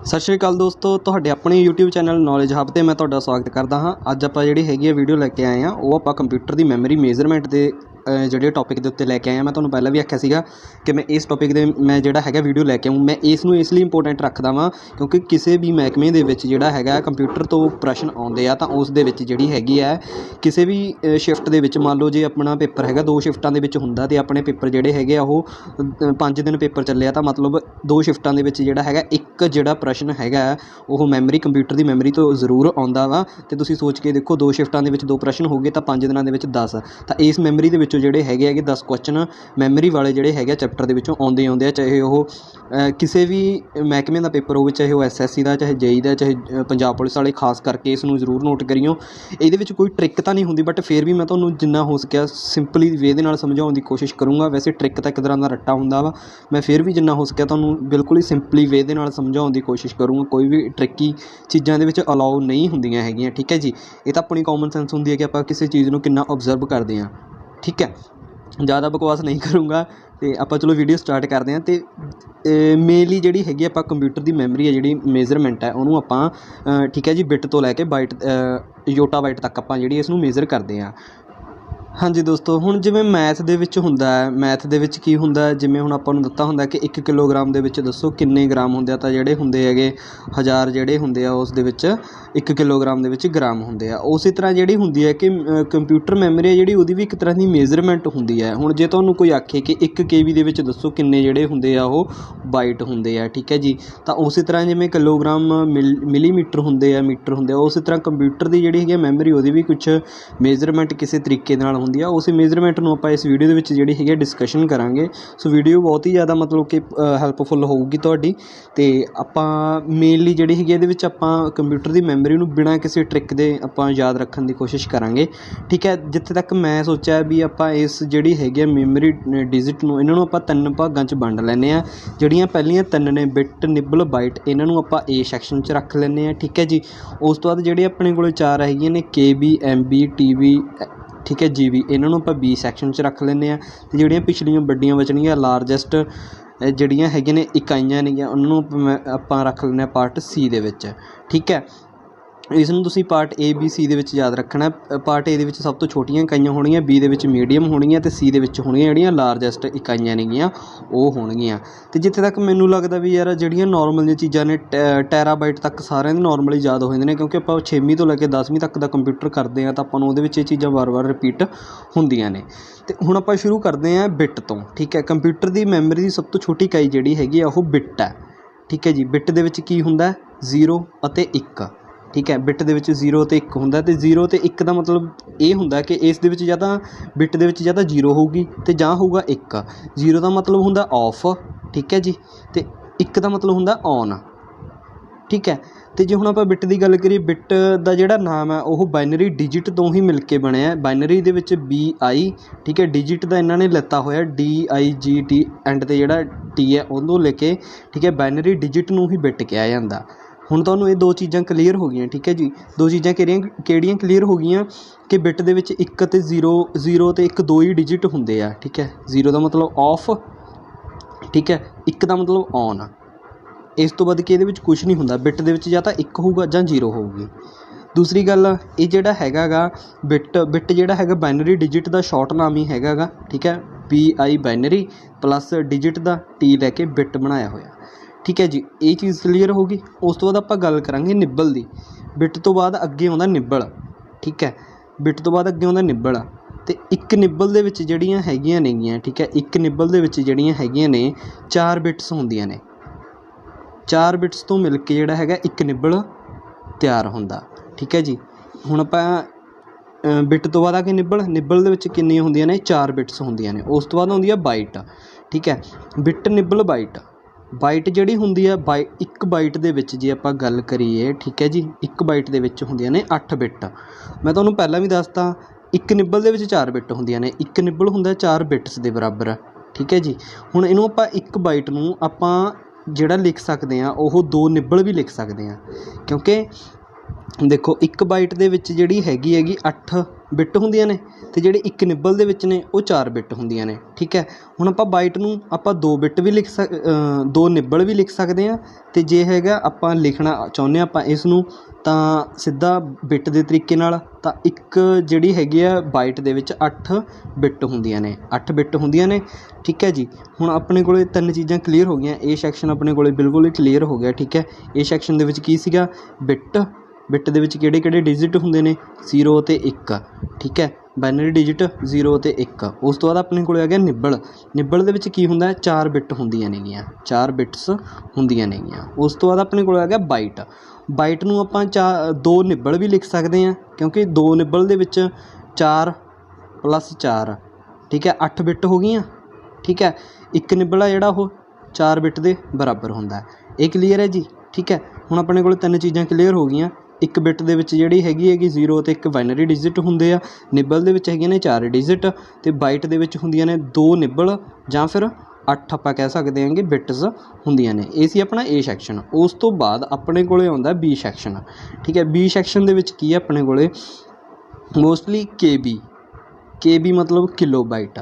सत श्री अकाल दोस्तों, तुहाडे अपने यूट्यूब चैनल नॉलेज हब ते मैं तुहाडा स्वागत करता हाँ। अज आपां जिहड़ी हैगी वीडियो लैके आए हैं वो आपां कंप्यूटर की मैमरी मेजरमेंट के ਜਿਹੜੇ टॉपिक के उत्ते लैके आए मैं तुहानूं पहलां भी आख्या सीगा कि मैं इस टॉपिक दे मैं जिहड़ा हैगा वीडियो लैके आऊँ। मैं इसनूं इस लई इंपोर्टेंट रखदा वां क्योंकि किसी भी महकमे दे विच जिहड़ा हैगा कंप्यूटर तो प्रश्न आउंदे आ तां उस दे विच जिहड़ी हैगी है किसी भी शिफ्ट दे विच मान लो जे अपना पेपर हैगा 2 शिफ्टां दे विच हुंदा ते अपने पेपर जिहड़े हैगे आ ओह 5 दिन पेपर चलिया तां मतलब 2 शिफ्टां दे विच जिहड़ा हैगा एक जिहड़ा प्रश्न हैगा ओह मैमरी कंप्यूटर की मैमरी तो जरूर आउंदा वा। ते तुसीं सोच के देखो 2 शिफ्टां दे विच 2 प्रश्न हो गए तां 5 दिनां दे विच 10 तां इस मैमरी दे विच ਜਿਹੜੇ ਹੈਗੇ 10 ਕੁਐਸਚਨ ਮੈਮਰੀ ਵਾਲੇ ਜਿਹੜੇ ਹੈਗੇ ਚੈਪਟਰ ਦੇ ਵਿੱਚੋਂ ਆਉਂਦੇ ਆ, ਚਾਹੇ ਉਹ ਕਿਸੇ ਵੀ ਮਹਿਕਮੇ ਦਾ ਪੇਪਰ ਹੋਵੇ, ਚਾਹੇ ਉਹ SSC ਦਾ, ਚਾਹੇ JEE ਦਾ, ਚਾਹੇ ਪੰਜਾਬ ਪੁਲਿਸ ਵਾਲੇ। ਖਾਸ ਕਰਕੇ ਇਸ ਨੂੰ ਜ਼ਰੂਰ ਨੋਟ ਕਰਿਓ। ਇਹਦੇ ਵਿੱਚ ਕੋਈ ਟ੍ਰਿਕ ਤਾਂ ਨਹੀਂ ਹੁੰਦੀ ਬਟ ਫਿਰ ਵੀ ਮੈਂ ਤੁਹਾਨੂੰ ਜਿੰਨਾ ਹੋ ਸਕਿਆ ਸਿੰਪਲੀ ਵੇ ਦੇ ਨਾਲ ਸਮਝਾਉਣ ਦੀ ਕੋਸ਼ਿਸ਼ ਕਰੂੰਗਾ। ਵੈਸੇ ਟ੍ਰਿਕ ਤਾਂ ਇੱਕ ਤਰ੍ਹਾਂ ਦਾ ਰੱਟਾ ਹੁੰਦਾ ਵਾ, ਮੈਂ ਫਿਰ ਵੀ ਜਿੰਨਾ ਹੋ ਸਕਿਆ ਤੁਹਾਨੂੰ ਬਿਲਕੁਲ ਹੀ ਸਿੰਪਲੀ ਵੇ ਦੇ ਨਾਲ ਸਮਝਾਉਣ ਦੀ ਕੋਸ਼ਿਸ਼ ਕਰੂੰਗਾ। ਕੋਈ ਵੀ ਟ੍ਰਿਕੀ ਚੀਜ਼ਾਂ ਦੇ ਵਿੱਚ ਅਲਾਉ ਨਹੀਂ ਹੁੰਦੀਆਂ ਹੈਗੀਆਂ, ਠੀਕ ਹੈ ਜੀ। ਇਹ ਤਾਂ ਆਪਣੀ ਕਾਮਨ ਸੈਂਸ ਹੁੰਦੀ ਹੈ ਕਿ ਆਪਾਂ ਕਿਸੇ ਚੀਜ਼ ਨੂੰ ਕਿੰਨਾ ਓਬਜ਼ਰਵ ਕਰਦੇ ਹਾਂ, ਠੀਕ है। ज़्यादा बकवास नहीं करूँगा तो आप चलो वीडियो स्टार्ट करते हैं। तो मेनली जी हैगी आप कंप्यूटर की मैमरी है जी मेजरमेंट है उन्होंने आप ठीक है जी बिट तो लैके बाइट योटा बाइट तक आप जी इसनूं मेजर करते हैं। हाँ जी दोस्तों, हुण जिवें मैथ दे विच हुंदा है, मैथ दे विच की हुंदा है जिवें हुण आपां नूं दित्ता हुंदा कि 1 किलोग्राम दे विच दसो किन्ने ग्राम हुंदे आ, तां जिहड़े हुंदे हैगे 1000 जिहड़े हुंदे आ उस दे विच 1 किलोग्राम दे विच ग्राम हुंदे आ। उसी तरह जिहड़ी हुंदी है कि कंप्यूटर मैमरी है जिहड़ी उहदी भी एक तरह दी मेजरमेंट हुंदी है। हुण जे तुहानूं कोई आखे कि 1 KB दे विच दसो किन्ने जिहड़े हुंदे आ ओह बाइट हुंदे आ, ठीक है जी। तां उसी तरह जिवें किलोग्राम मिलीमीटर हुंदे आ, मीटर हुंदे आ, उसी तरह कंप्यूटर दी जिहड़ी हैगी मैमरी उहदी भी कुछ मेजरमेंट किसी तरीके नाल ਹੁੰਦੀ ਆ। उस मेजरमेंट ਨੂੰ ਆਪਾਂ ਇਸ ਵੀਡੀਓ ਦੇ ਵਿੱਚ ਜਿਹੜੀ ਹੈਗੀ ਡਿਸਕਸ਼ਨ ਕਰਾਂਗੇ। ਸੋ ਵੀਡੀਓ ਬਹੁਤ ਹੀ ਜ਼ਿਆਦਾ ਮਤਲਬ ਕਿ ਹੈਲਪਫੁਲ ਹੋਊਗੀ ਤੁਹਾਡੀ। ਤੇ ਆਪਾਂ ਮੇਨਲੀ ਜਿਹੜੀ ਹੈਗੀ ਇਹਦੇ ਵਿੱਚ ਆਪਾਂ ਕੰਪਿਊਟਰ ਦੀ ਮੈਮਰੀ ਨੂੰ ਬਿਨਾਂ ਕਿਸੇ ਟ੍ਰਿਕ ਦੇ ਆਪਾਂ ਯਾਦ ਰੱਖਣ ਦੀ ਕੋਸ਼ਿਸ਼ ਕਰਾਂਗੇ, ਠੀਕ ਹੈ। ਜਿੱਥੇ ਤੱਕ ਮੈਂ ਸੋਚਿਆ ਵੀ ਆਪਾਂ ਇਸ ਜਿਹੜੀ ਹੈਗੀ ਆ ਮੈਮਰੀ ਡਿਜਿਟ ਨੂੰ ਇਹਨਾਂ ਨੂੰ ਆਪਾਂ 3 ਭਾਗਾਂ 'ਚ ਵੰਡ ਲੈਂਦੇ ਹਾਂ। ਜਿਹੜੀਆਂ ਪਹਿਲੀਆਂ 3 ਨੇ ਬਿਟ, ਨਿਬਲ, ਬਾਈਟ, ਇਹਨਾਂ ਨੂੰ ਆਪਾਂ A ਸੈਕਸ਼ਨ 'ਚ ਰੱਖ ਲੈਂਦੇ ਹਾਂ, ਠੀਕ ਹੈ ਜੀ। ਉਸ ਤੋਂ ਬਾਅਦ ਜਿਹੜੇ ਆਪਣੇ ਕੋਲ 4 ਹੈਗੀਆਂ ਨੇ KB, MB, TB, ठीक है, GB, इन्हों आप B सैक्शन च रख लें। तो जोड़ियाँ पिछलियाँ वड्डियाँ बचनियाँ लारजैसट जोड़ियाँ हैगियां ने इकाइयां ने उन्होंने आप रख लें पार्ट C दे विच, ठीक है। इसनूं तुसीं पार्ट A B C दे विच याद रखना। पार्ट A दे विच सब तो छोटियां इकाइयां होणगियां, B दे विच मीडियम होणगियां ते C दे विच होणगियां जिहड़ियां लारजैसट इकाइयां नेगियां ओह होणगियां। ते जिथे तक मैनूं लगदा भी यार जिहड़ियां नॉर्मल जी चीज़ां ने टैराबाइट तक सारिਆਂ दे नॉर्मली याद हो जांदे ने, क्योंकि आपां 6वीं तो लैके 10वीं तक दा कंप्यूटर करदे आ तां आपां नूं उहदे विच इह चीज़ां वार-वार रिपीट हुंदियां ने। ते हुण आपां शुरू करदे आ बिट तो, ठीक है। कंप्यूटर दी मैमरी दी सब तो छोटी इकाई जिहड़ी हैगी आ ओह बिट है, ठीक है जी। बिट दे विच की हुंदा 0 ਅਤੇ 1, ठीक है। बिट दे विच 0 ਅਤੇ 1 ਹੁੰਦਾ ਤੇ 0 ਅਤੇ 1 ਦਾ ਮਤਲਬ ਇਹ ਹੁੰਦਾ ਕਿ ਇਸ ਦੇ ਵਿੱਚ ਜਾਂ ਤਾਂ ਬਿਟ ਦੇ ਵਿੱਚ ਜਾਂ ਤਾਂ 0 ਹੋਊਗੀ ਤੇ ਜਾਂ ਹੋਊਗਾ 1। 0 ਦਾ ਮਤਲਬ ਹੁੰਦਾ ਆਫ, ਠੀਕ ਹੈ ਜੀ, ਤੇ 1 ਦਾ ਮਤਲਬ ਹੁੰਦਾ ਔਨ, ਠੀਕ ਹੈ। ਤੇ ਜੇ ਹੁਣ ਆਪਾਂ ਬਿਟ ਦੀ ਗੱਲ ਕਰੀਏ, ਬਿਟ ਦਾ ਜਿਹੜਾ ਨਾਮ ਹੈ ਉਹ ਬਾਈਨਰੀ ਡਿਜਿਟ ਤੋਂ ਹੀ ਮਿਲ ਕੇ ਬਣਿਆ। ਬਾਈਨਰੀ ਦੇ ਵਿੱਚ BI, ਠੀਕ ਹੈ। ਡਿਜਿਟ ਦਾ ਇਹਨਾਂ ਨੇ ਲਿੱਤਾ ਹੋਇਆ DIGT, ਐਂਡ 'ਤੇ ਜਿਹੜਾ T ਹੈ ਉਹਨੂੰ ਲੈ ਕੇ, ਠੀਕ ਹੈ। ਬਾਈਨਰੀ ਡਿਜਿਟ ਨੂੰ ਹੀ ਬਿਟ ਕਿਹਾ ਜਾਂਦਾ। ਹੁਣ ਤੁਹਾਨੂੰ ਇਹ 2 ਚੀਜ਼ਾਂ ਕਲੀਅਰ ਹੋ ਗਈਆਂ, ਠੀਕ ਹੈ ਜੀ। 2 ਚੀਜ਼ਾਂ ਕਿਹੜੀਆਂ ਕਲੀਅਰ ਹੋ ਗਈਆਂ ਕਿ ਬਿਟ ਦੇ ਵਿੱਚ 1 ਅਤੇ 0 ਅਤੇ 1 2 ਹੀ ਡਿਜਿਟ ਹੁੰਦੇ ਆ, ਠੀਕ ਹੈ। 0 ਦਾ ਮਤਲਬ ਆਫ, ਠੀਕ ਹੈ। 1 ਦਾ ਮਤਲਬ ਔਨ। ਇਸ ਤੋਂ ਵੱਧ ਕੇ ਇਹਦੇ ਵਿੱਚ ਕੁਛ ਨਹੀਂ ਹੁੰਦਾ। ਬਿਟ ਦੇ ਵਿੱਚ ਜਾਂ ਤਾਂ 1 ਹੋਊਗਾ ਜਾਂ 0 ਹੋਊਗੀ। ਦੂਸਰੀ ਗੱਲ, ਇਹ ਜਿਹੜਾ ਹੈਗਾ ਗਾ ਬਿਟ ਜਿਹੜਾ ਹੈਗਾ ਬਾਈਨਰੀ ਡਿਜਿਟ ਦਾ ਸ਼ਾਰਟ ਨਾਮ ਹੀ ਹੈਗਾ ਗਾ, ਠੀਕ ਹੈ। BI ਬਾਈਨਰੀ ਪਲੱਸ ਡਿਜਿਟ ਦਾ T ਲੈ ਕੇ ਬਿਟ ਬਣਾਇਆ ਹੋਇਆ, ठीक है जी। ये चीज़ क्लीयर होगी। उस तो बाद आप गल करांगे निब्बल दी। बिट तो बाद अगे आउंदा निब्बल, ठीक है। बिट तो बाद अगे आउंदा निब्बल। तो एक निब्बल दे विच जिहड़ियां हैगियां नेगियां, ठीक है। एक निब्बल दे विच जिहड़ियां हैगियां ने 4 बिट्स होंदियां ने। 4 बिट्स तो मिल के जिहड़ा हैगा एक निब्बल तैयार हुंदा, ठीक है जी। हुण आपां बिट तो बाद आके निब्बल दे विच किन्नियां होंदियां ने 4 बिट्स होंदियां ने। उस तो बाद आउंदी आ बाइट, ठीक है। Bit, nibble, bite. बाइट जिहड़ी हुंदी है एक बाइट दे विच जे आपां गल करिए, ठीक है जी, एक बाइट दे विच हुंदियां ने 8 बिट। मैं तुहानूं पहलां भी दसता, एक निब्बल दे विच 4 बिट हुंदियां ने। एक निब्बल हुंदा 4 बिट्स दे बराबर, ठीक है जी। हुण इहनूं आपां एक बाइट नूं आपां जिहड़ा लिख सकदे आ ओह 2 निब्बल भी लिख सकदे आ, क्योंकि देखो एक बाइट दे विच जिहड़ी हैगी 8 ਬਿੱਟ ਹੁੰਦੀਆਂ ਨੇ ਅਤੇ ਜਿਹੜੇ ਇੱਕ ਨਿੱਬਲ ਦੇ ਵਿੱਚ ਨੇ ਉਹ 4 ਬਿੱਟ ਹੁੰਦੀਆਂ ਨੇ। ਠੀਕ ਹੈ, ਹੁਣ ਆਪਾਂ ਬਾਈਟ ਨੂੰ ਆਪਾਂ 2 ਬਿੱਟ ਵੀ ਲਿਖ 2 ਨਿੱਬਲ ਵੀ ਲਿਖ ਸਕਦੇ ਹਾਂ, ਅਤੇ ਜੇ ਹੈਗਾ ਆਪਾਂ ਲਿਖਣਾ ਚਾਹੁੰਦੇ ਹਾਂ ਆਪਾਂ ਇਸ ਨੂੰ ਤਾਂ ਸਿੱਧਾ ਬਿੱਟ ਦੇ ਤਰੀਕੇ ਨਾਲ, ਤਾਂ ਇੱਕ ਜਿਹੜੀ ਹੈਗੀ ਆ ਬਾਈਟ ਦੇ ਵਿੱਚ 8 ਬਿੱਟ ਹੁੰਦੀਆਂ ਨੇ, 8 ਬਿੱਟ ਹੁੰਦੀਆਂ ਨੇ। ਠੀਕ ਹੈ ਜੀ, ਹੁਣ ਆਪਣੇ ਕੋਲ 3 ਚੀਜ਼ਾਂ ਕਲੀਅਰ ਹੋ ਗਈਆਂ। ਇਹ ਸੈਕਸ਼ਨ ਆਪਣੇ ਕੋਲ ਬਿਲਕੁਲ ਹੀ ਕਲੀਅਰ ਹੋ ਗਿਆ। ਠੀਕ ਹੈ, ਇਹ ਸੈਕਸ਼ਨ ਦੇ ਵਿੱਚ ਕੀ ਸੀਗਾ, ਬਿੱਟ ਦੇ ਵਿੱਚ ਕਿਹੜੇ ਕਿਹੜੇ ਡਿਜਿਟ ਹੁੰਦੇ ਨੇ, 0 ਅਤੇ 1। ਠੀਕ ਹੈ, ਬਾਈਨਰੀ ਡਿਜਿਟ 0 ਅਤੇ 1। ਉਸ ਤੋਂ ਬਾਅਦ ਆਪਣੇ ਕੋਲ ਆ ਗਿਆ ਨਿੱਬਲ ਦੇ ਵਿੱਚ ਕੀ ਹੁੰਦਾ, 4 ਬਿੱਟ ਹੁੰਦੀਆਂ ਨੇਗੀਆਂ, 4 ਬਿੱਟਸ ਹੁੰਦੀਆਂ ਨੇਗੀਆਂ। ਉਸ ਤੋਂ ਬਾਅਦ ਆਪਣੇ ਕੋਲ ਆ ਗਿਆ ਬਾਈਟ ਨੂੰ ਆਪਾਂ 2 ਨਿੱਬਲ ਵੀ ਲਿਖ ਸਕਦੇ ਹਾਂ, ਕਿਉਂਕਿ 2 ਨਿੱਬਲ ਦੇ ਵਿੱਚ 4 + 4 ਠੀਕ ਹੈ 8 ਬਿੱਟ ਹੋ ਗਈਆਂ। ਠੀਕ ਹੈ, ਇੱਕ ਨਿੱਬਲ ਆ ਜਿਹੜਾ ਉਹ 4 ਬਿੱਟ ਦੇ ਬਰਾਬਰ ਹੁੰਦਾ। ਇਹ ਕਲੀਅਰ ਹੈ ਜੀ। ਠੀਕ ਹੈ, ਹੁਣ ਆਪਣੇ ਕੋਲ 3 ਚੀਜ਼ਾਂ ਕਲੀਅਰ ਹੋ ਗਈਆਂ। ਇੱਕ ਬਿੱਟ ਦੇ ਵਿੱਚ ਜਿਹੜੀ ਹੈਗੀ 0 ਅਤੇ 1 ਬਾਈਨਰੀ ਡਿਜਿਟ ਹੁੰਦੇ ਆ, ਨਿੱਬਲ ਦੇ ਵਿੱਚ ਹੈਗੀਆਂ ਨੇ 4 ਡਿਜਿਟ, ਅਤੇ ਬਾਈਟ ਦੇ ਵਿੱਚ ਹੁੰਦੀਆਂ ਨੇ 2 ਨਿੱਬਲ ਜਾਂ ਫਿਰ 8 ਆਪਾਂ ਕਹਿ ਸਕਦੇ ਹਾਂਗੇ ਬਿੱਟਸ ਹੁੰਦੀਆਂ ਨੇ। ਇਹ ਸੀ ਆਪਣਾ A ਸੈਕਸ਼ਨ। ਉਸ ਤੋਂ ਬਾਅਦ ਆਪਣੇ ਕੋਲ ਆਉਂਦਾ B ਸੈਕਸ਼ਨ। ਠੀਕ ਹੈ, B ਸੈਕਸ਼ਨ ਦੇ ਵਿੱਚ ਕੀ ਹੈ ਆਪਣੇ ਕੋਲ ਮੋਸਟਲੀ KB ਮਤਲਬ ਕਿਲੋਬਾਈਟ।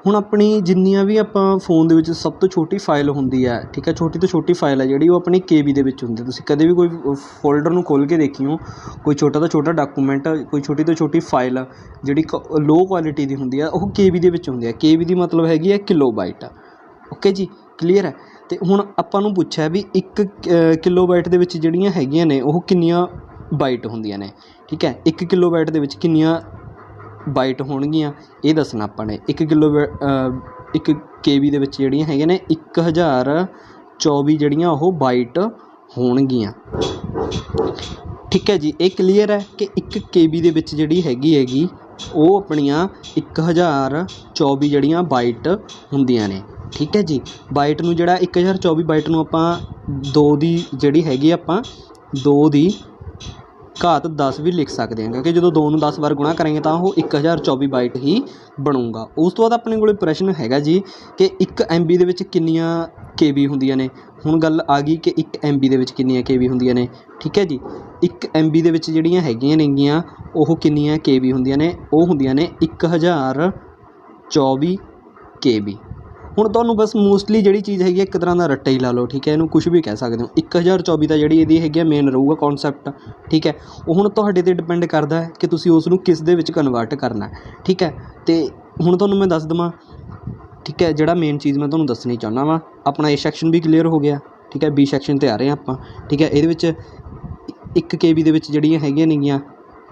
ਹੁਣ ਆਪਣੀ ਜਿੰਨੀਆਂ ਵੀ ਆਪਾਂ ਫ਼ੋਨ ਦੇ ਵਿੱਚ ਸਭ ਤੋਂ ਛੋਟੀ ਫਾਈਲ ਹੁੰਦੀ ਹੈ, ਠੀਕ ਹੈ, ਛੋਟੀ ਤੋਂ ਛੋਟੀ ਫਾਈਲ ਹੈ ਜਿਹੜੀ ਉਹ ਆਪਣੀ KB ਦੇ ਵਿੱਚ ਹੁੰਦੀ। ਤੁਸੀਂ ਕਦੇ ਵੀ ਕੋਈ ਫੋਲਡਰ ਨੂੰ ਖੋਲ੍ਹ ਕੇ ਦੇਖਿਓ, ਕੋਈ ਛੋਟਾ ਤੋਂ ਛੋਟਾ ਡਾਕੂਮੈਂਟ, ਕੋਈ ਛੋਟੀ ਤੋਂ ਛੋਟੀ ਫਾਈਲ ਜਿਹੜੀ ਲੋ ਕੁਆਲਿਟੀ ਦੀ ਹੁੰਦੀ ਆ ਉਹ KB ਦੇ ਵਿੱਚ ਹੁੰਦੀ ਹੈ। KB ਦੀ ਮਤਲਬ ਹੈਗੀ ਹੈ ਕਿਲੋਬਾਈਟ। ਓਕੇ ਜੀ, ਕਲੀਅਰ ਹੈ। ਅਤੇ ਹੁਣ ਆਪਾਂ ਨੂੰ ਪੁੱਛਿਆ ਵੀ 1 ਕਿਲੋਬਾਈਟ ਦੇ ਵਿੱਚ ਜਿਹੜੀਆਂ ਹੈਗੀਆਂ ਨੇ ਉਹ ਕਿੰਨੀਆਂ ਬਾਈਟ ਹੁੰਦੀਆਂ ਨੇ। ਠੀਕ ਹੈ, 1 ਕਿਲੋਬਾਈਟ ਦੇ ਵਿੱਚ ਕਿੰਨੀਆਂ ਬਾਈਟ ਹੋਣਗੀਆਂ ਇਹ ਦੱਸਣਾ ਆਪਾਂ ਨੇ। 1 KB ਦੇ ਵਿੱਚ ਜਿਹੜੀਆਂ ਹੈਗੀਆਂ ਨੇ 1024 ਜਿਹੜੀਆਂ ਉਹ ਬਾਈਟ ਹੋਣਗੀਆਂ। ਠੀਕ ਹੈ ਜੀ, ਇਹ ਕਲੀਅਰ ਹੈ ਕਿ 1 KB ਦੇ ਵਿੱਚ ਜਿਹੜੀ ਹੈਗੀ ਉਹ ਆਪਣੀਆਂ 1024 ਜਿਹੜੀਆਂ ਬਾਈਟ ਹੁੰਦੀਆਂ ਨੇ। ਠੀਕ ਹੈ ਜੀ, ਬਾਈਟ ਨੂੰ ਜਿਹੜਾ 1024 ਬਾਈਟ ਨੂੰ ਆਪਾਂ 2 ਦੀ ਜਿਹੜੀ ਹੈਗੀ ਆਪਾਂ 2 ਦੀ ਘਾਤ 10 ਵੀ ਲਿਖ ਸਕਦੇ ਹਾਂ, ਕਿਉਂਕਿ ਜਦੋਂ 2 ਨੂੰ 10 ਵਾਰ ਗੁਣਾ ਕਰਾਂਗੇ ਤਾਂ ਉਹ 1024 ਬਾਈਟ ਹੀ ਬਣੂਗਾ। ਉਸ ਤੋਂ ਬਾਅਦ ਆਪਣੇ ਕੋਲ ਪ੍ਰਸ਼ਨ ਹੈਗਾ ਜੀ ਕਿ 1 MB ਦੇ ਵਿੱਚ ਕਿੰਨੀਆਂ KB ਹੁੰਦੀਆਂ ਨੇ। ਹੁਣ ਗੱਲ ਆ ਗਈ ਕਿ 1 MB ਦੇ ਵਿੱਚ ਕਿੰਨੀਆਂ KB ਹੁੰਦੀਆਂ ਨੇ। ਠੀਕ ਹੈ ਜੀ, 1 MB ਦੇ ਵਿੱਚ ਜਿਹੜੀਆਂ ਹੈਗੀਆਂ ਨੇਗੀਆਂ ਉਹ ਕਿੰਨੀਆਂ KB ਹੁੰਦੀਆਂ ਨੇ, ਉਹ ਹੁੰਦੀਆਂ ਨੇ 1024 KB। ਹੁਣ ਤੁਹਾਨੂੰ ਬਸ ਮੋਸਟਲੀ ਜਿਹੜੀ ਚੀਜ਼ ਹੈਗੀ ਇੱਕ ਤਰ੍ਹਾਂ ਦਾ ਰੱਟਾ ਹੀ ਲਾ ਲਓ। ਠੀਕ ਹੈ, ਇਹਨੂੰ ਕੁਛ ਵੀ ਕਹਿ ਸਕਦੇ ਹੋ। 1024 ਦਾ ਜਿਹੜੀ ਇਹਦੀ ਹੈਗੀ ਮੇਨ ਰਹੂਗਾ ਕੌਨਸੈਪਟ। ਠੀਕ ਹੈ, ਉਹ ਹੁਣ ਤੁਹਾਡੇ 'ਤੇ ਡਿਪੈਂਡ ਕਰਦਾ ਹੈ ਕਿ ਤੁਸੀਂ ਉਸ ਨੂੰ ਕਿਸ ਦੇ ਵਿੱਚ ਕਨਵਰਟ ਕਰਨਾ। ਠੀਕ ਹੈ, ਅਤੇ ਹੁਣ ਤੁਹਾਨੂੰ ਮੈਂ ਦੱਸ ਦੇਵਾਂ। ਠੀਕ ਹੈ, ਜਿਹੜਾ ਮੇਨ ਚੀਜ਼ ਮੈਂ ਤੁਹਾਨੂੰ ਦੱਸਣੀ ਚਾਹੁੰਦਾ ਵਾਂ, ਆਪਣਾ A ਸੈਕਸ਼ਨ ਵੀ ਕਲੀਅਰ ਹੋ ਗਿਆ। ਠੀਕ ਹੈ, B ਸੈਕਸ਼ਨ 'ਤੇ ਆ ਰਹੇ ਹਾਂ ਆਪਾਂ। ਠੀਕ ਹੈ, ਇਹਦੇ ਵਿੱਚ 1 KB ਦੇ ਵਿੱਚ ਜਿਹੜੀਆਂ ਹੈਗੀਆਂ ਨੇਗੀਆਂ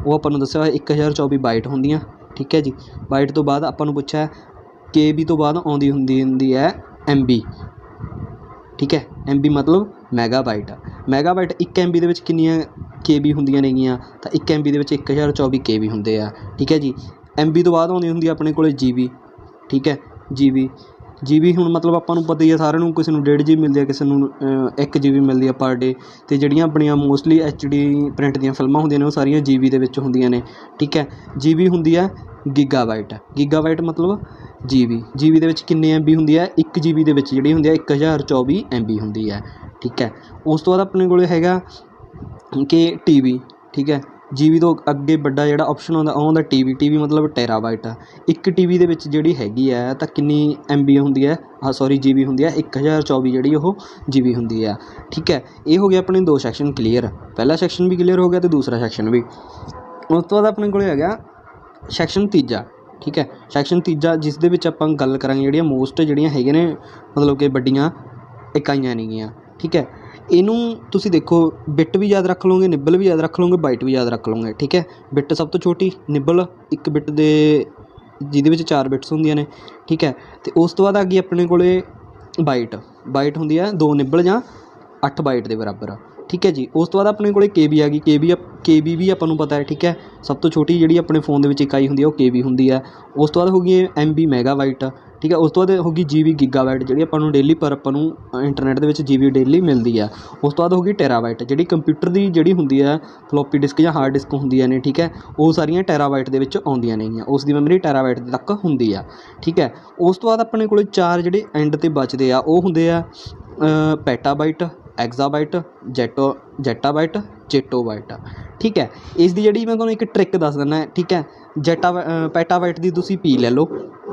ਉਹ ਆਪਾਂ ਨੂੰ ਦੱਸਿਆ ਹੋਇਆ 1024 ਬਾਈਟ ਹੁੰਦੀਆਂ। ਠੀਕ ਹੈ ਜੀ, ਬਾਈਟ ਤੋਂ ਬਾਅਦ ਆਪਾਂ ਨੂੰ ਪੁੱਛਿਆ KB ਤੋਂ ਬਾਅਦ ਆਉਂਦੀ ਹੁੰਦੀ ਹੈ MB। ਠੀਕ ਹੈ, MB ਮਤਲਬ ਮੈਗਾਬਾਈਟ। 1 MB ਦੇ ਵਿੱਚ ਕਿੰਨੀਆਂ KB ਹੁੰਦੀਆਂ ਨੇਗੀਆਂ, ਤਾਂ 1 MB ਦੇ ਵਿੱਚ 1024 KB ਹੁੰਦੇ ਆ। ਠੀਕ ਹੈ ਜੀ, MB ਤੋਂ ਬਾਅਦ ਆਉਂਦੀ ਹੁੰਦੀ ਆਪਣੇ ਕੋਲ GB। ਠੀਕ ਹੈ, GB ਹੁਣ ਮਤਲਬ ਆਪਾਂ ਨੂੰ ਪਤਾ ਹੀ ਹੈ ਸਾਰਿਆਂ ਨੂੰ, ਕਿਸੇ ਨੂੰ 1.5 GB ਮਿਲਦੀ ਹੈ, ਕਿਸੇ ਨੂੰ 1 GB ਮਿਲਦੀ ਹੈ ਪਰ ਡੇ। ਅਤੇ ਜਿਹੜੀਆਂ ਆਪਣੀਆਂ ਮੋਸਟਲੀ HD ਪ੍ਰਿੰਟ ਦੀਆਂ ਫਿਲਮਾਂ ਹੁੰਦੀਆਂ ਨੇ ਉਹ ਸਾਰੀਆਂ GB ਦੇ ਵਿੱਚ ਹੁੰਦੀਆਂ ਨੇ। ਠੀਕ ਹੈ, GB ਹੁੰਦੀ ਹੈ ਗੀਗਾਬਾਈਟ ਮਤਲਬ GB ਦੇ ਵਿੱਚ ਕਿੰਨੇ MB ਹੁੰਦੀ ਹੈ, 1 GB ਦੇ ਵਿੱਚ ਜਿਹੜੀ ਹੁੰਦੀ ਹੈ 1024 MB ਹੁੰਦੀ ਹੈ। ਠੀਕ ਹੈ, ਉਸ ਤੋਂ ਬਾਅਦ ਆਪਣੇ ਕੋਲ ਹੈਗਾ ਕਿ TB। ਠੀਕ ਹੈ, GB ਤੋਂ ਅੱਗੇ ਵੱਡਾ ਜਿਹੜਾ ਆਪਸ਼ਨ ਆਉਂਦਾ ਉਹ ਹੁੰਦਾ TB ਮਤਲਬ ਟੈਰਾਬਾਈਟ। 1 TB ਦੇ ਵਿੱਚ ਜਿਹੜੀ ਹੈਗੀ ਹੈ ਤਾਂ ਕਿੰਨੀ MB ਹੁੰਦੀ ਹੈ, GB ਹੁੰਦੀ ਹੈ 1024 ਜਿਹੜੀ ਉਹ GB ਹੁੰਦੀ ਹੈ। ਠੀਕ ਹੈ, ਇਹ ਹੋ ਗਿਆ ਆਪਣੇ 2 ਸੈਕਸ਼ਨ ਕਲੀਅਰ। ਪਹਿਲਾ ਸੈਕਸ਼ਨ ਵੀ ਕਲੀਅਰ ਹੋ ਗਿਆ ਅਤੇ ਦੂਸਰਾ ਸੈਕਸ਼ਨ ਵੀ। ਉਸ ਤੋਂ ਬਾਅਦ ਆਪਣੇ ਕੋਲ ਹੈਗਾ ਸੈਕਸ਼ਨ ਤੀਜਾ। ਠੀਕ ਹੈ, ਸੈਕਸ਼ਨ ਤੀਜਾ ਜਿਸ ਦੇ ਵਿੱਚ ਆਪਾਂ ਗੱਲ ਕਰਾਂਗੇ ਜਿਹੜੀਆਂ ਮੋਸਟ ਜਿਹੜੀਆਂ ਹੈਗੀਆਂ ਨੇ ਮਤਲਬ ਕਿ ਵੱਡੀਆਂ ਇਕਾਈਆਂ ਨੇਗੀਆਂ। ਠੀਕ ਹੈ, ਇਹਨੂੰ ਤੁਸੀਂ ਦੇਖੋ ਬਿੱਟ ਵੀ ਯਾਦ ਰੱਖ ਲਓਗੇ, ਨਿੱਬਲ ਵੀ ਯਾਦ ਰੱਖ ਲਓਗੇ, ਬਾਈਟ ਵੀ ਯਾਦ ਰੱਖ ਲਓਗੇ। ਠੀਕ ਹੈ, ਬਿੱਟ ਸਭ ਤੋਂ ਛੋਟੀ, ਨਿੱਬਲ 1 ਬਿੱਟ ਦੇ ਜਿਹਦੇ ਵਿੱਚ 4 ਬਿੱਟਸ ਹੁੰਦੀਆਂ ਨੇ। ਠੀਕ ਹੈ, ਅਤੇ ਉਸ ਤੋਂ ਬਾਅਦ ਆ ਗਈ ਆਪਣੇ ਕੋਲ ਬਾਈਟ ਹੁੰਦੀ ਹੈ 2 ਨਿੱਬਲ ਜਾਂ 8 ਬਾਈਟ ਦੇ ਬਰਾਬਰ। ਠੀਕ ਹੈ ਜੀ, ਉਸ ਤੋਂ ਬਾਅਦ ਆਪਣੇ ਕੋਲ KB ਆ ਗਈ। KB ਵੀ ਆਪਾਂ ਨੂੰ ਪਤਾ ਹੈ। ਠੀਕ ਹੈ, ਸਭ ਤੋਂ ਛੋਟੀ ਜਿਹੜੀ ਆਪਣੇ ਫ਼ੋਨ ਦੇ ਵਿੱਚ ਇਕਾਈ ਹੁੰਦੀ ਹੈ ਉਹ KB ਹੁੰਦੀ ਹੈ। ਉਸ ਤੋਂ ਬਾਅਦ ਹੋ ਗਈ MB ਮੈਗਾਬਾਈਟ। ਠੀਕ ਹੈ, ਉਸ ਤੋਂ ਬਾਅਦ ਹੋ ਗਈ GB ਗੀਗਾਬਾਈਟ ਜਿਹੜੀ ਆਪਾਂ ਨੂੰ ਡੇਲੀ ਆਪਾਂ ਨੂੰ ਇੰਟਰਨੈਟ ਦੇ ਵਿੱਚ GB ਡੇਲੀ ਮਿਲਦੀ ਹੈ। ਉਸ ਤੋਂ ਬਾਅਦ ਹੋ ਗਈ ਟੈਰਾਬਾਈਟ ਜਿਹੜੀ ਕੰਪਿਊਟਰ ਦੀ ਜਿਹੜੀ ਹੁੰਦੀ ਹੈ ਫਲੋਪੀ ਡਿਸਕ ਜਾਂ ਹਾਰਡ ਡਿਸਕ ਹੁੰਦੀਆਂ ਨੇ। ਠੀਕ ਹੈ, ਉਹ ਸਾਰੀਆਂ ਟੈਰਾਬਾਈਟ ਦੇ ਵਿੱਚ ਆਉਂਦੀਆਂ ਨੇਗੀਆਂ, ਉਸ ਦੀ ਮੈਮਰੀ ਟੈਰਾਬਾਈਟ ਤੱਕ ਹੁੰਦੀ ਆ। ਠੀਕ ਹੈ, ਉਸ ਤੋਂ ਬਾਅਦ ਆਪਣੇ ਕੋਲ 4 ਜਿਹੜੇ ਐਂਡ 'ਤੇ ਬਚਦੇ ਆ ਉਹ ਹੁੰਦੇ ਆ ਪੈਟਾਬਾਈਟ, ਐਗਜ਼ਾਬਾਈਟ, ਜੈਟਾਬਾਈਟ, ਚੇਟੋਬਾਈਟ। ठीक है। इसकी जी मैं तुहानूं एक ट्रिक दस दिना, ठीक है। पैटाबाइट की तुसीं पी ले लो,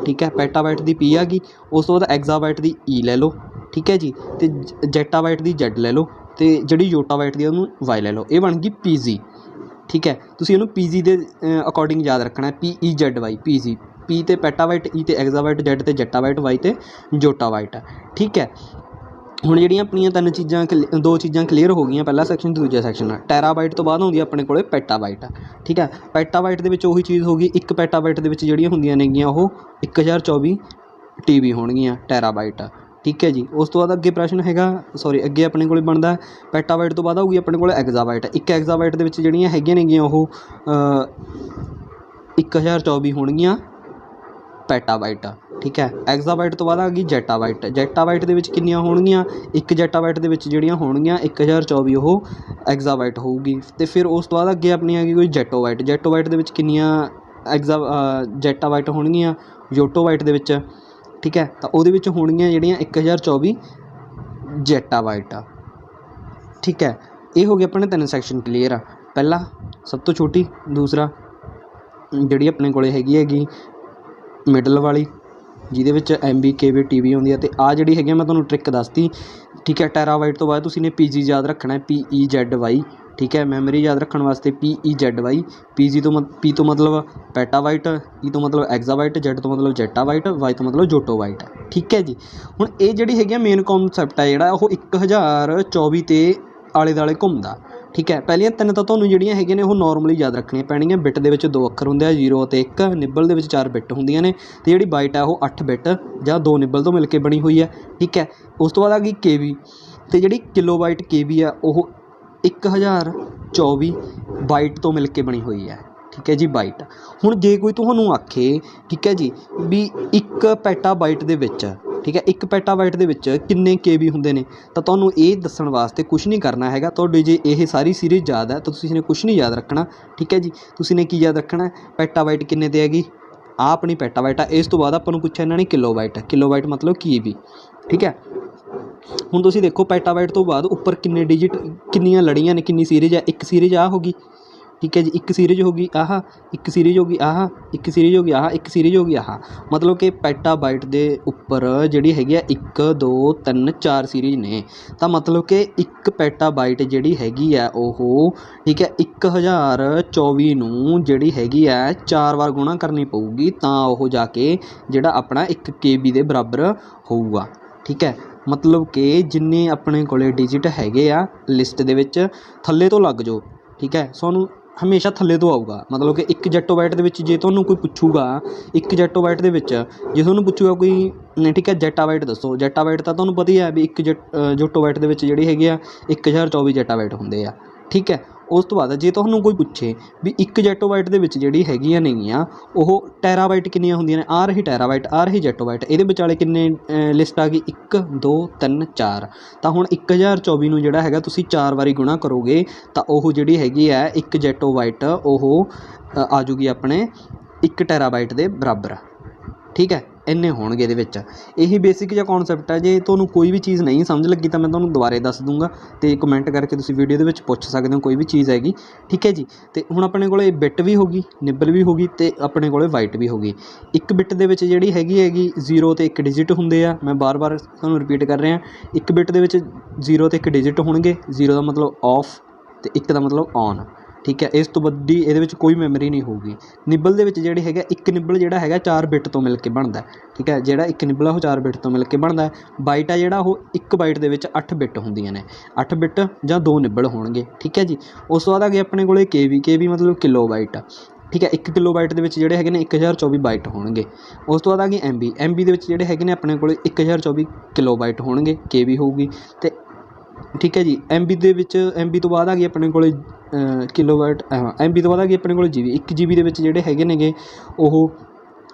ठीक है। पैटाबाइट की पी आ गई, उस तो बाद एक्साबाइट की ई ले लो, ठीक है जी। तो जैटाबाइट की जैड ले लो, तो जी योटाबाइट की उन्होंने वाई ले लो। ये बन गई पी जी, ठीक है। तुसीं इहनूं पी जी के अकॉर्डिंग याद रखना है, P E Z Y P G. P तो पैटाबाइट, ई तो एक्साबाइट, जैड तो जैटाबाइट, वाई तो जोटाबाइट, ठीक है। ਹੁਣ ਜਿਹੜੀਆਂ ਆਪਣੀਆਂ ਤਿੰਨ ਚੀਜ਼ਾਂ ਦੋ ਚੀਜ਼ਾਂ ਕਲੀਅਰ ਹੋ ਗਈਆਂ, ਪਹਿਲਾ ਸੈਕਸ਼ਨ ਅਤੇ ਦੂਜਾ ਸੈਕਸ਼ਨ। ਟੈਰਾਬਾਈਟ ਤੋਂ ਬਾਅਦ ਹੁੰਦੀ ਆਪਣੇ ਕੋਲ ਪੈਟਾਬਾਈਟ, ਠੀਕ ਹੈ। ਪੈਟਾਬਾਈਟ ਦੇ ਵਿੱਚ ਉਹੀ ਚੀਜ਼ ਹੋ ਗਈ। ਇੱਕ ਪੈਟਾਬਾਈਟ ਦੇ ਵਿੱਚ ਜਿਹੜੀਆਂ ਹੁੰਦੀਆਂ ਨੇਗੀਆਂ ਉਹ 1024 TB ਹੋਣਗੀਆਂ ਟੈਰਾਬਾਈਟ, ਠੀਕ ਹੈ ਜੀ। ਉਸ ਤੋਂ ਬਾਅਦ ਅੱਗੇ ਪ੍ਰਸ਼ਨ ਹੈਗਾ, ਸੌਰੀ ਅੱਗੇ ਆਪਣੇ ਕੋਲ ਬਣਦਾ ਪੈਟਾਬਾਈਟ ਤੋਂ ਬਾਅਦ ਆਊਗੀ ਆਪਣੇ ਕੋਲ ਐਗਜ਼ਾਬਾਈਟ। ਇੱਕ ਐਗਜ਼ਾਬਾਈਟ ਦੇ ਵਿੱਚ ਜਿਹੜੀਆਂ ਹੈਗੀਆਂ ਨੇਗੀਆਂ ਉਹ 1024 ਹੋਣਗੀਆਂ ਪੈਟਾਬਾਈਟ, ठीक है। एक्साबाइट तो बाद आ गई जैटाबाइट। जैटाबाइट ਦੇ ਵਿੱਚ ਕਿੰਨੀਆਂ ਹੋਣਗੀਆਂ? ਇੱਕ ਜੈਟਾਬਾइट ਦੇ ਵਿੱਚ ਜਿਹੜੀਆਂ ਹੋਣਗੀਆਂ 1024 ਉਹ ਐਗਜ਼ਾਬਾइट ਹੋਊਗੀ। ਅਤੇ ਫਿਰ ਉਸ ਤੋਂ ਬਾਅਦ ਅੱਗੇ ਆਪਣੀ ਆ ਗਈ ਕੋਈ ਜੈਟੋਬਾइट। ਜੈਟੋਬਾइट ਦੇ ਵਿੱਚ ਕਿੰਨੀਆਂ ਜੈਟਾਬਾइट ਹੋਣਗੀਆਂ ਯੋਟੋਬਾइट ਦੇ ਵਿੱਚ, ਠੀਕ ਹੈ। ਤਾਂ ਉਹਦੇ ਵਿੱਚ ਹੋਣਗੀਆਂ ਜਿਹੜੀਆਂ 1024 ਜੈਟਾਬਾइट, ਠੀਕ ਹੈ। ਇਹ ਹੋ ਗਏ ਆਪਣੇ ਤਿੰਨ ਸੈਕਸ਼ਨ ਕਲੀਅਰ ਆ। ਪਹਿਲਾ ਸਭ ਤੋਂ ਛੋਟੀ, ਦੂਸਰਾ ਜਿਹੜੀ ਆਪਣੇ ਕੋਲ ਹੈਗੀ ਮਿਡਲ ਵਾਲੀ ਜਿਹਦੇ ਵਿੱਚ MB KB TB ਹੁੰਦੀ ਹੈ। ਅਤੇ ਆਹ ਜਿਹੜੀ ਹੈਗੀ ਮੈਂ ਤੁਹਾਨੂੰ ਟ੍ਰਿਕ ਦੱਸਤੀ, ਠੀਕ ਹੈ। ਟੈਰਾਬਾਈਟ ਤੋਂ ਬਾਅਦ ਤੁਸੀਂ ਨੇ PG ਯਾਦ ਰੱਖਣਾ, PEZY, ਠੀਕ ਹੈ। ਮੈਮਰੀ ਯਾਦ ਰੱਖਣ ਵਾਸਤੇ PEZY। PG ਤੋਂ P ਤੋਂ ਮਤਲਬ ਪੈਟਾਬਾਈਟ, E ਤੋਂ ਮਤਲਬ ਐਗਜ਼ਾਬਾਈਟ, Z ਤੋਂ ਮਤਲਬ ਜੈਟਾਬਾਈਟ, Y ਤੋਂ ਮਤਲਬ ਜੋਟੋਬਾਈਟ, ਠੀਕ ਹੈ ਜੀ। ਹੁਣ ਇਹ ਜਿਹੜੀ ਹੈਗੀ ਮੇਨ ਕੌਨਸੈਪਟ ਹੈ ਜਿਹੜਾ ਉਹ 1024 ਤੇ ਆਲੇ ਦੁਆਲੇ ਘੁੰਮਦਾ, ਠੀਕ ਹੈ। ਪਹਿਲੀਆਂ ਤਿੰਨ ਤਾਂ ਤੁਹਾਨੂੰ ਜਿਹੜੀਆਂ ਹੈਗੀਆਂ ਨੇ ਉਹ ਨੋਰਮਲੀ ਯਾਦ ਰੱਖਣੀਆਂ ਪੈਣਗੀਆਂ। ਬਿੱਟ ਦੇ ਵਿੱਚ 2 ਅੱਖਰ ਹੁੰਦੇ ਆ, 0 ਅਤੇ 1। ਨਿੱਬਲ ਦੇ ਵਿੱਚ 4 ਬਿੱਟ ਹੁੰਦੀਆਂ ਨੇ, ਅਤੇ ਜਿਹੜੀ ਬਾਈਟ ਹੈ ਉਹ 8 ਬਿੱਟ ਜਾਂ 2 ਨਿੱਬਲ ਤੋਂ ਮਿਲ ਕੇ ਬਣੀ ਹੋਈ ਹੈ, ਠੀਕ ਹੈ। ਉਸ ਤੋਂ ਬਾਅਦ ਆ ਗਈ KB, ਅਤੇ ਜਿਹੜੀ ਕਿਲੋਬਾਈਟ KB ਆ ਉਹ 1024 ਬਾਈਟ ਤੋਂ ਮਿਲ ਕੇ ਬਣੀ ਹੋਈ ਹੈ, ਠੀਕ ਹੈ ਜੀ, ਬਾਈਟ। ਹੁਣ ਜੇ ਕੋਈ ਤੁਹਾਨੂੰ ਆਖੇ, ਠੀਕ ਹੈ ਜੀ, ਵੀ ਇੱਕ ਪੈਟਾਬਾਈਟ ਦੇ ਵਿੱਚ, ਠੀਕ ਹੈ, ਇੱਕ ਪੈਟਾਬਾਈਟ ਦੇ ਵਿੱਚ ਕਿੰਨੇ KB ਹੁੰਦੇ ਨੇ, ਤਾਂ ਤੁਹਾਨੂੰ ਇਹ ਦੱਸਣ ਵਾਸਤੇ ਕੁਛ ਨਹੀਂ ਕਰਨਾ ਹੈਗਾ। ਤੁਹਾਡੇ ਜੇ ਇਹ ਸਾਰੀ ਸੀਰੀਜ਼ ਯਾਦ ਹੈ ਤਾਂ ਤੁਸੀਂ ਨੇ ਕੁਛ ਨਹੀਂ ਯਾਦ ਰੱਖਣਾ, ਠੀਕ ਹੈ ਜੀ। ਤੁਸੀਂ ਨੇ ਕੀ ਯਾਦ ਰੱਖਣਾ, ਪੈਟਾਬਾਈਟ ਕਿੰਨੇ 'ਤੇ ਹੈਗੀ, ਆਹ ਆਪਣੀ ਪੈਟਾਬਾਈਟ ਆ। ਇਸ ਤੋਂ ਬਾਅਦ ਆਪਾਂ ਨੂੰ ਪੁੱਛਿਆ ਇਹਨਾਂ ਨੇ ਕਿਲੋਬਾਈਟ। ਕਿਲੋਬਾਈਟ ਮਤਲਬ KB, ਠੀਕ ਹੈ। ਹੁਣ ਤੁਸੀਂ ਦੇਖੋ ਪੈਟਾਬਾਈਟ ਤੋਂ ਬਾਅਦ ਉੱਪਰ ਕਿੰਨੇ ਡਿਜਿਟ, ਕਿੰਨੀਆਂ ਲੜੀਆਂ ਨੇ, ਕਿੰਨੀ ਸੀਰੀਜ਼ ਹੈ। ਇੱਕ ਸੀਰੀਜ਼ ਆਹ ਹੋ ਗਈ, ਠੀਕ ਹੈ ਜੀ। ਇੱਕ ਸੀਰੀਜ਼ ਹੋ ਗਈ ਆਹ, ਇੱਕ ਸੀਰੀਜ਼ ਹੋ ਗਈ ਆਹ, ਇੱਕ ਸੀਰੀਜ਼ ਹੋ ਗਈ ਆਹ, ਇੱਕ ਸੀਰੀਜ਼ ਹੋ ਗਈ ਆਹ। ਮਤਲਬ ਕਿ ਪੈਟਾਬਾਈਟ ਦੇ ਉੱਪਰ ਜਿਹੜੀ ਹੈਗੀ ਆ 1 2 3 4 ਸੀਰੀਜ਼ ਨੇ। ਤਾਂ ਮਤਲਬ ਕਿ ਇੱਕ ਪੈਟਾਬਾਈਟ ਜਿਹੜੀ ਹੈਗੀ ਆ ਉਹ, ਠੀਕ ਹੈ, 1024 ਨੂੰ ਜਿਹੜੀ ਹੈਗੀ ਆ 4 ਵਾਰ ਗੁਣਾ ਕਰਨੀ ਪਊਗੀ, ਤਾਂ ਉਹ ਜਾ ਕੇ ਜਿਹੜਾ ਆਪਣਾ 1 KB ਦੇ ਬਰਾਬਰ ਹੋਊਗਾ, ਠੀਕ ਹੈ। ਮਤਲਬ ਕਿ ਜਿੰਨੇ ਆਪਣੇ ਕੋਲ ਡਿਜਿਟ ਹੈਗੇ ਆ ਲਿਸਟ ਦੇ ਵਿੱਚ, ਥੱਲੇ ਤੋਂ ਲੱਗ ਜਾਓ, ਠੀਕ ਹੈ। ਤੁਹਾਨੂੰ ਹਮੇਸ਼ਾ ਥੱਲੇ ਤੋਂ ਆਊਗਾ। ਮਤਲਬ ਕਿ ਇੱਕ ਜੈਟੋਬਾਈਟ ਦੇ ਵਿੱਚ ਜੇ ਤੁਹਾਨੂੰ ਕੋਈ ਪੁੱਛੂਗਾ, ਇੱਕ ਜੈਟੋਬਾਈਟ ਦੇ ਵਿੱਚ ਜੇ ਤੁਹਾਨੂੰ ਪੁੱਛੂਗਾ ਕੋਈ, ਠੀਕ ਹੈ, ਜੈਟਾਬਾਈਟ ਦੱਸੋ। ਜੈਟਾਬਾਈਟ ਤਾਂ ਤੁਹਾਨੂੰ ਪਤਾ ਹੀ ਹੈ ਵੀ ਇੱਕ ਜੋਟੋਬਾਈਟ ਦੇ ਵਿੱਚ ਜਿਹੜੀ ਹੈਗੀ ਆ 1024 ਜੈਟਾਬਾਈਟ ਹੁੰਦੇ ਆ, ਠੀਕ ਹੈ। ਉਸ ਤੋਂ ਬਾਅਦ ਜੇ ਤੁਹਾਨੂੰ ਕੋਈ ਪੁੱਛੇ ਵੀ ਇੱਕ ਜੈਟੋਬਾਈਟ ਦੇ ਵਿੱਚ ਜਿਹੜੀ ਹੈਗੀਆਂ ਨੇਗੀਆਂ ਉਹ ਟੈਰਾਬਾਈਟ ਕਿੰਨੀਆਂ ਹੁੰਦੀਆਂ ਨੇ, ਆ ਰਹੀ ਟੈਰਾਬਾਈਟ, ਆ ਰਹੀ ਜੈਟੋਬਾਈਟ, ਇਹਦੇ ਵਿਚਾਲੇ ਕਿੰਨੇ ਲਿਸਟ ਆ ਗਈ 1 2 3 4। ਤਾਂ ਹੁਣ 1024 ਨੂੰ ਜਿਹੜਾ ਹੈਗਾ ਤੁਸੀਂ 4 ਵਾਰੀ ਗੁਣਾ ਕਰੋਗੇ ਤਾਂ ਉਹ ਜਿਹੜੀ ਹੈਗੀ ਹੈ ਇੱਕ ਜੈਟੋਬਾਈਟ ਉਹ ਆ ਜੂਗੀ ਆਪਣੇ 1 ਟੈਰਾਬਾਈਟ ਦੇ ਬਰਾਬਰ, ਠੀਕ ਹੈ। ਇੰਨੇ ਹੋਣਗੇ ਇਹਦੇ ਵਿੱਚ। ਇਹੀ ਬੇਸਿਕ ਜਿਹਾ ਕੌਨਸੈਪਟ ਹੈ। ਜੇ ਤੁਹਾਨੂੰ ਕੋਈ ਵੀ ਚੀਜ਼ ਨਹੀਂ ਸਮਝ ਲੱਗੀ ਤਾਂ ਮੈਂ ਤੁਹਾਨੂੰ ਦੁਬਾਰੇ ਦੱਸ ਦੂੰਗਾ, ਅਤੇ ਕਮੈਂਟ ਕਰਕੇ ਤੁਸੀਂ ਵੀਡੀਓ ਦੇ ਵਿੱਚ ਪੁੱਛ ਸਕਦੇ ਹੋ ਕੋਈ ਵੀ ਚੀਜ਼ ਹੈਗੀ, ਠੀਕ ਹੈ ਜੀ। ਅਤੇ ਹੁਣ ਆਪਣੇ ਕੋਲ ਬਿੱਟ ਵੀ ਹੋ ਗਈ, ਨਿੱਬਲ ਵੀ ਹੋ ਗਈ, ਅਤੇ ਆਪਣੇ ਕੋਲ ਵਾਈਟ ਵੀ ਹੋ ਗਈ। ਇੱਕ ਬਿੱਟ ਦੇ ਵਿੱਚ ਜਿਹੜੀ ਹੈਗੀ 0 ਅਤੇ 1 ਡਿਜਿਟ ਹੁੰਦੇ ਆ। ਮੈਂ ਬਾਰ-ਬਾਰ ਤੁਹਾਨੂੰ ਰਿਪੀਟ ਕਰ ਰਿਹਾ, ਇੱਕ ਬਿੱਟ ਦੇ ਵਿੱਚ 0 ਅਤੇ 1 ਡਿਜਿਟ ਹੋਣਗੇ। 0 ਦਾ ਮਤਲਬ ਔਫ ਅਤੇ 1 ਦਾ ਮਤਲਬ ਔਨ, ਠੀਕ ਹੈ। ਇਸ ਤੋਂ ਵੱਡੀ ਇਹਦੇ ਵਿੱਚ ਕੋਈ ਮੈਮਰੀ ਨਹੀਂ ਹੋਊਗੀ। ਨਿੱਬਲ ਦੇ ਵਿੱਚ ਜਿਹੜੇ ਹੈਗਾ ਇੱਕ ਨਿੱਬਲ ਜਿਹੜਾ ਹੈਗਾ 4 ਬਿੱਟ ਤੋਂ ਮਿਲ ਕੇ ਬਣਦਾ, ਠੀਕ ਹੈ। ਜਿਹੜਾ ਇੱਕ ਨਿੱਬਲ ਆ ਉਹ 4 ਬਿੱਟ ਤੋਂ ਮਿਲ ਕੇ ਬਣਦਾ। ਬਾਈਟ ਆ ਜਿਹੜਾ ਉਹ 1 ਬਾਈਟ ਦੇ ਵਿੱਚ 8 ਬਿੱਟ ਹੁੰਦੀਆਂ ਨੇ, 8 ਬਿੱਟ ਜਾਂ 2 ਨਿੱਬਲ ਹੋਣਗੇ, ਠੀਕ ਹੈ ਜੀ। ਉਸ ਤੋਂ ਬਾਅਦ ਆ ਗਿਆ ਆਪਣੇ ਕੋਲ KB ਮਤਲਬ ਕਿਲੋਬਾਈਟ, ਠੀਕ ਹੈ। 1 ਕਿਲੋਬਾਈਟ ਦੇ ਵਿੱਚ ਜਿਹੜੇ ਹੈਗੇ ਨੇ 1024 ਬਾਈਟ ਹੋਣਗੇ। ਉਸ ਤੋਂ ਬਾਅਦ ਆ ਗਈ MB ਦੇ ਵਿੱਚ ਜਿਹੜੇ ਹੈਗੇ ਨੇ ਆਪਣੇ ਕੋਲ 1024 ਕਿਲੋਬਾਈਟ ਹੋਣਗੇ, KB ਹੋਊਗੀ, ਅਤੇ ਠੀਕ ਹੈ ਜੀ। MB ਦੇ ਵਿੱਚ MB ਤੋਂ ਬਾਅਦ ਆ ਗਈ ਆਪਣੇ ਕੋਲ ਕਿਲੋਬਾਈਟ, MB ਤੋਂ ਬਾਅਦ ਆ ਗਈ ਆਪਣੇ ਕੋਲ GB। 1 GB ਦੇ ਵਿੱਚ ਜਿਹੜੇ ਹੈਗੇ ਨੇਗੇ ਉਹ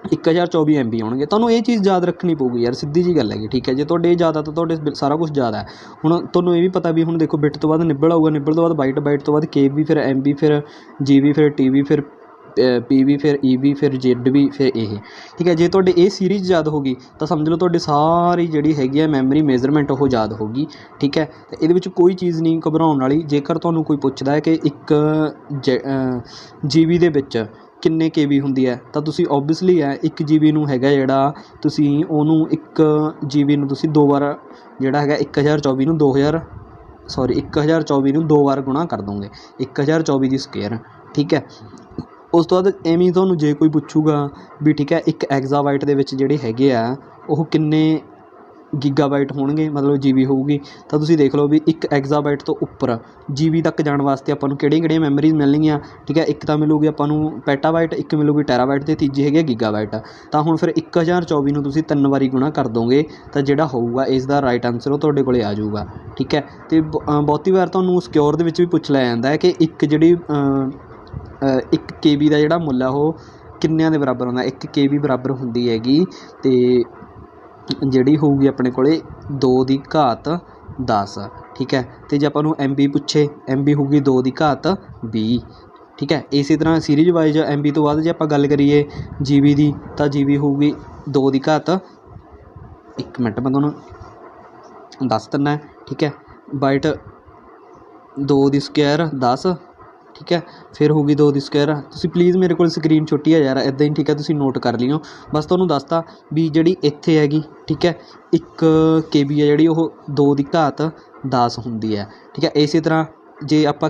1024 MB ਆਉਣਗੇ। ਤੁਹਾਨੂੰ ਇਹ ਚੀਜ਼ ਯਾਦ ਰੱਖਣੀ ਪਊਗੀ ਯਾਰ, ਸਿੱਧੀ ਜਿਹੀ ਗੱਲ ਹੈਗੀ, ਠੀਕ ਹੈ। ਜੇ ਤੁਹਾਡੇ ਜ਼ਿਆਦਾ ਤਾਂ ਤੁਹਾਡੇ ਸਾਰਾ ਕੁਛ ਜ਼ਿਆਦਾ। ਹੁਣ ਤੁਹਾਨੂੰ ਇਹ ਵੀ ਪਤਾ ਵੀ ਹੁਣ ਦੇਖੋ ਬਿੱਟ ਤੋਂ ਬਾਅਦ ਨਿੱਬਲ ਆਊਗਾ, ਨਿੱਬਲ ਤੋਂ ਬਾਅਦ ਬਾਈਟ, ਬਾਈਟ ਤੋਂ ਬਾਅਦ KB, ਫਿਰ MB, ਫਿਰ GB, ਫਿਰ TB, ਫਿਰ PB ਫਿਰ EB ਫਿਰ ZB ਫਿਰ ਇਹ, ਠੀਕ ਹੈ। ਜੇ ਤੁਹਾਡੇ ਇਹ ਸੀਰੀਜ਼ ਯਾਦ ਹੋ ਗਈ ਤਾਂ ਸਮਝ ਲਓ ਤੁਹਾਡੀ ਸਾਰੀ ਜਿਹੜੀ ਹੈਗੀ ਹੈ ਮੈਮਰੀ ਮੇਜ਼ਰਮੈਂਟ ਉਹ ਯਾਦ ਹੋ ਗਈ, ਠੀਕ ਹੈ। ਅਤੇ ਇਹਦੇ ਵਿੱਚ ਕੋਈ ਚੀਜ਼ ਨਹੀਂ ਘਬਰਾਉਣ ਵਾਲੀ। ਜੇਕਰ ਤੁਹਾਨੂੰ ਕੋਈ ਪੁੱਛਦਾ ਹੈ ਕਿ ਇੱਕ GB ਦੇ ਵਿੱਚ ਕਿੰਨੇ KB ਹੁੰਦੀ ਹੈ ਤਾਂ ਤੁਸੀਂ ਓਬਵੀਅਸਲੀ ਹੈ 1 GB ਨੂੰ ਹੈਗਾ ਜਿਹੜਾ ਤੁਸੀਂ ਉਹਨੂੰ 1 GB ਨੂੰ ਤੁਸੀਂ 2 ਵਾਰ ਜਿਹੜਾ ਹੈਗਾ 1024 ਨੂੰ 1024 ਨੂੰ 2 ਵਾਰ ਗੁਣਾ ਕਰ ਦੋਗੇ, 1024 ਦੀ ਸਕੁਏਅਰ, ਠੀਕ ਹੈ। ਉਸ ਤੋਂ ਬਾਅਦ ਐਵੇਂ ਹੀ ਤੁਹਾਨੂੰ ਜੇ ਕੋਈ ਪੁੱਛੂਗਾ ਵੀ ਠੀਕ ਹੈ ਇੱਕ ਐਗਜ਼ਾਬਾਈਟ ਦੇ ਵਿੱਚ ਜਿਹੜੇ ਹੈਗੇ ਆ ਉਹ ਕਿੰਨੇ ਗੀਗਾਬਾਈਟ ਹੋਣਗੇ, ਮਤਲਬ GB ਹੋਊਗੀ, ਤਾਂ ਤੁਸੀਂ ਦੇਖ ਲਓ ਵੀ 1 ਐਗਜ਼ਾਬਾਈਟ ਤੋਂ ਉੱਪਰ GB ਤੱਕ ਜਾਣ ਵਾਸਤੇ ਆਪਾਂ ਨੂੰ ਕਿਹੜੀਆਂ ਮੈਮਰੀਜ਼ ਮਿਲਣਗੀਆਂ, ਠੀਕ ਹੈ। ਇੱਕ ਤਾਂ ਮਿਲੂਗੀ ਆਪਾਂ ਨੂੰ ਪੈਟਾਬਾਈਟ, ਇੱਕ ਮਿਲੂਗੀ ਟੈਰਾਬਾਈਟ ਅਤੇ ਤੀਜੀ ਹੈਗੀ ਗੀਗਾਬਾਈਟ। ਤਾਂ ਹੁਣ ਫਿਰ 1024 ਨੂੰ ਤੁਸੀਂ 3 ਵਾਰੀ ਗੁਣਾ ਕਰ ਦੋਗੇ ਤਾਂ ਜਿਹੜਾ ਹੋਊਗਾ ਇਸ ਦਾ ਰਾਈਟ ਆਨਸਰ ਉਹ ਤੁਹਾਡੇ ਕੋਲ ਆ ਜਾਊਗਾ, ਠੀਕ ਹੈ। ਅਤੇ ਬਹੁਤੀ ਵਾਰ ਤੁਹਾਨੂੰ ਸਿਕਿਉਰ ਦੇ ਵਿੱਚ ਵੀ ਪੁੱਛ ਲਿਆ ਜਾਂਦਾ ਹੈ ਕਿ ਇੱਕ ਜਿਹੜੀ 1 KB ਦਾ ਜਿਹੜਾ ਮੁੱਲ ਆ ਉਹ ਕਿੰਨਿਆਂ ਦੇ ਬਰਾਬਰ ਹੁੰਦਾ। 1 KB ਬਰਾਬਰ ਹੁੰਦੀ ਹੈਗੀ ਅਤੇ ਜਿਹੜੀ ਹੋਊਗੀ ਆਪਣੇ ਕੋਲ 2 ਦੀ ਘਾਤ 10, ਠੀਕ ਹੈ। ਅਤੇ ਜੇ ਆਪਾਂ ਨੂੰ MB ਪੁੱਛੇ, MB ਹੋਊਗੀ 2 ਦੀ ਘਾਤ 20, ਠੀਕ ਹੈ। ਇਸੇ ਤਰ੍ਹਾਂ ਸੀਰੀਜ਼ ਵਾਈਜ਼ MB ਤੋਂ ਬਾਅਦ ਜੇ ਆਪਾਂ ਗੱਲ ਕਰੀਏ GB ਦੀ ਤਾਂ GB ਹੋਊਗੀ 2 ਦੀ ਘਾਤ, 1 ਮਿੰਟ ਮੈਂ ਤੁਹਾਨੂੰ ਦੱਸ ਦਿੰਦਾ, ਠੀਕ ਹੈ। ਬਾਈਟ 2 ਦੀ ਸਕੁਏਅਰ 10, ਠੀਕ ਹੈ। ਫਿਰ ਹੋਊਗੀ 2 ਦੀ ਸਕੁਏਅਰ। ਤੁਸੀਂ ਪਲੀਜ਼ ਮੇਰੇ ਕੋਲ ਸਕਰੀਨ ਛੋਟੀ ਹੈ ਯਾਰ, ਇੱਦਾਂ ਹੀ, ਠੀਕ ਹੈ। ਤੁਸੀਂ ਨੋਟ ਕਰ ਲਿਓ, ਬਸ ਤੁਹਾਨੂੰ ਦੱਸਤਾ ਵੀ ਜਿਹੜੀ ਇੱਥੇ ਹੈਗੀ, ਠੀਕ ਹੈ, 1 KB ਹੈ ਜਿਹੜੀ ਉਹ 2 ਦੀ ਘਾਤ 10 ਹੁੰਦੀ ਹੈ, ਠੀਕ ਹੈ। ਇਸੇ ਤਰ੍ਹਾਂ ਜੇ ਆਪਾਂ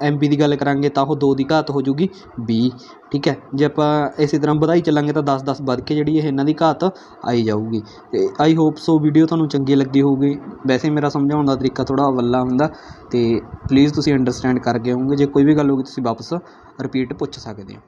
MB ਦੀ ਗੱਲ ਕਰਾਂਗੇ ਤਾਂ ਉਹ 2 ਦੀ ਘਾਤ ਹੋ ਜੂਗੀ 20, ਠੀਕ ਹੈ। ਜੇ ਆਪਾਂ ਇਸੇ ਤਰ੍ਹਾਂ ਵਧਾਈ ਚੱਲਾਂਗੇ ਤਾਂ 10 ਵੱਧ ਕੇ ਜਿਹੜੀ ਇਹ ਇਹਨਾਂ ਦੀ ਘਾਤ ਆਈ ਜਾਊਗੀ। ਅਤੇ ਆਈ ਹੋਪ ਸੋ ਵੀਡੀਓ ਤੁਹਾਨੂੰ ਚੰਗੀ ਲੱਗੀ ਹੋਊਗੀ। ਵੈਸੇ ਮੇਰਾ ਸਮਝਾਉਣ ਦਾ ਤਰੀਕਾ ਥੋੜ੍ਹਾ ਵੱਲਾ ਹੁੰਦਾ ਅਤੇ ਪਲੀਜ਼ ਤੁਸੀਂ ਅੰਡਰਸਟੈਂਡ ਕਰ ਗਏ ਹੋਊਗੇ। ਜੇ ਕੋਈ ਵੀ ਗੱਲ ਹੋਊਗੀ ਤੁਸੀਂ ਵਾਪਸ ਰਿਪੀਟ ਪੁੱਛ ਸਕਦੇ ਹੋ।